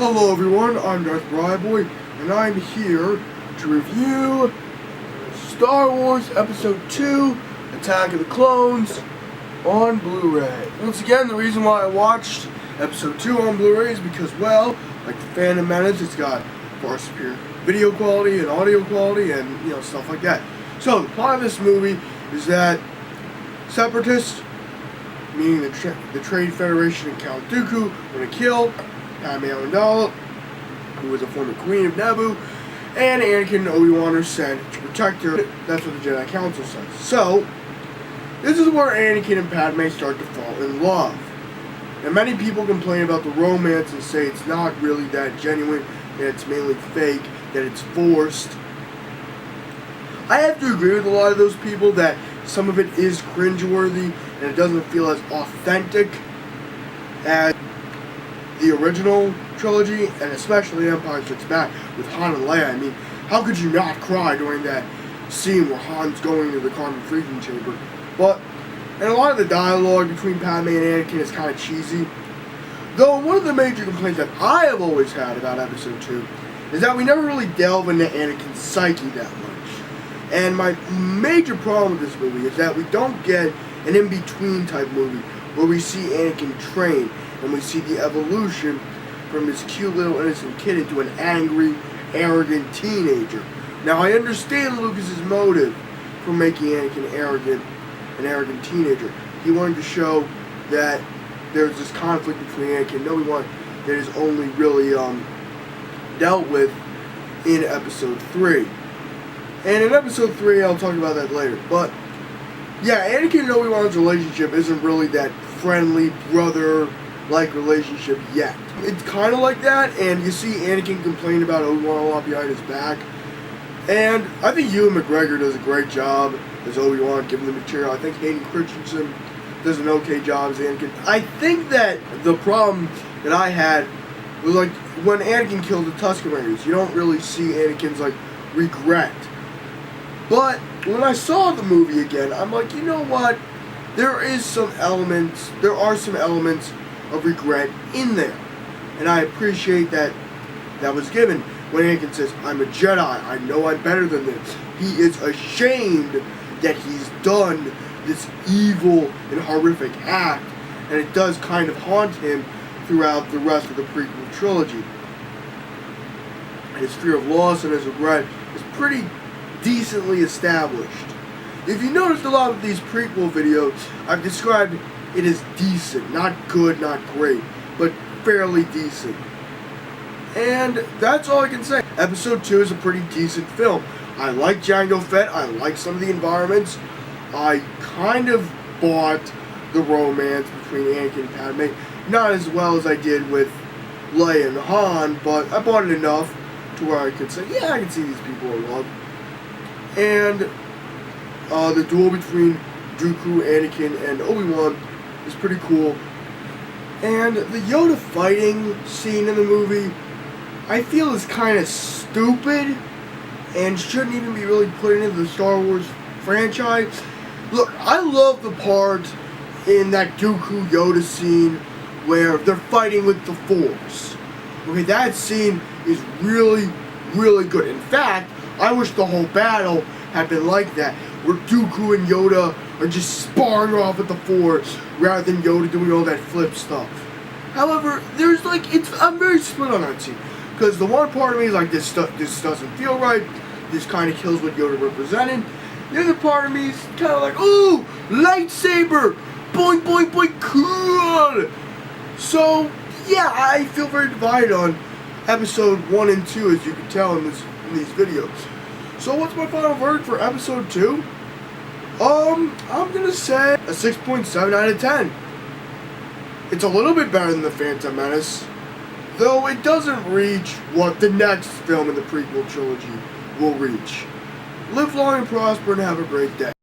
Hello everyone, I'm Darth Boy, and I'm here to review Star Wars Episode 2, Attack of the Clones, on Blu-ray. Once again, the reason why I watched Episode 2 on Blu-ray is because, well, like the Phantom Menace, it's got far superior video quality and audio quality and, stuff like that. So, the plot of this movie is that Separatists, meaning the Trade Federation and Count Dooku, want to kill Padme Amidala, who was a former queen of Naboo, and Anakin and Obi-Wan are sent to protect her. That's what the Jedi Council says. So, this is where Anakin and Padme start to fall in love. Now, many people complain about the romance and say it's not really that genuine, that it's mainly fake, that it's forced. I have to agree with a lot of those people that some of it is cringeworthy and it doesn't feel as authentic as the original trilogy, and especially Empire Strikes Back with Han and Leia. I mean, how could you not cry during that scene where Han's going to the carbon freezing chamber? And a lot of the dialogue between Padme and Anakin is kind of cheesy. Though one of the major complaints that I have always had about Episode 2 is that we never really delve into Anakin's psyche that much. And my major problem with this movie is that we don't get an in-between type movie where we see Anakin train and we see the evolution from this cute little innocent kid into an angry, arrogant teenager. Now, I understand Lucas's motive for making Anakin an arrogant teenager. He wanted to show that there's this conflict between Anakin and Obi-Wan that is only really dealt with in Episode 3. And in Episode 3, I'll talk about that later. But, yeah, Anakin and Obi-Wan's relationship isn't really that friendly, brother-like relationship yet. It's kind of like that, and you see Anakin complain about Obi-Wan a lot behind his back. And I think Ewan McGregor does a great job as Obi-Wan, given the material. I think Hayden Christensen does an okay job as Anakin. I think that the problem that I had was, like, when Anakin killed the Tusken Raiders, you don't really see Anakin's, regret. But when I saw the movie again, I'm like, you know what? There are some elements of regret in there. And I appreciate that was given. When Anakin says, I'm a Jedi, I know I'm better than this. He is ashamed that he's done this evil and horrific act. And it does kind of haunt him throughout the rest of the prequel trilogy. His fear of loss and his regret is pretty decently established. If you noticed, a lot of these prequel videos, I've described it as decent. Not good, not great, but fairly decent. And that's all I can say. Episode 2 is a pretty decent film. I like Jango Fett. I like some of the environments. I kind of bought the romance between Anakin and Padme. Not as well as I did with Leia and Han, but I bought it enough to where I could say, yeah, I can see these people in love. And the duel between Dooku, Anakin, and Obi-Wan is pretty cool. And the Yoda fighting scene in the movie, I feel is kind of stupid and shouldn't even be really put into the Star Wars franchise. Look, I love the part in that Dooku Yoda scene where they're fighting with the Force. Okay, that scene is really, really good. In fact, I wish the whole battle had been like that, where Dooku and Yoda are just sparring off with the Force rather than Yoda doing all that flip stuff. However, I'm very split on that scene. Because the one part of me is like, this doesn't feel right. This kind of kills what Yoda represented. The other part of me is kind of like, ooh, lightsaber! Boing, boing, boing, cool! So, yeah, I feel very divided on Episode 1 and 2, as you can tell in these videos. So what's my final verdict for Episode 2? I'm gonna say a 6.7 out of 10. It's a little bit better than The Phantom Menace, though it doesn't reach what the next film in the prequel trilogy will reach. Live long and prosper and have a great day.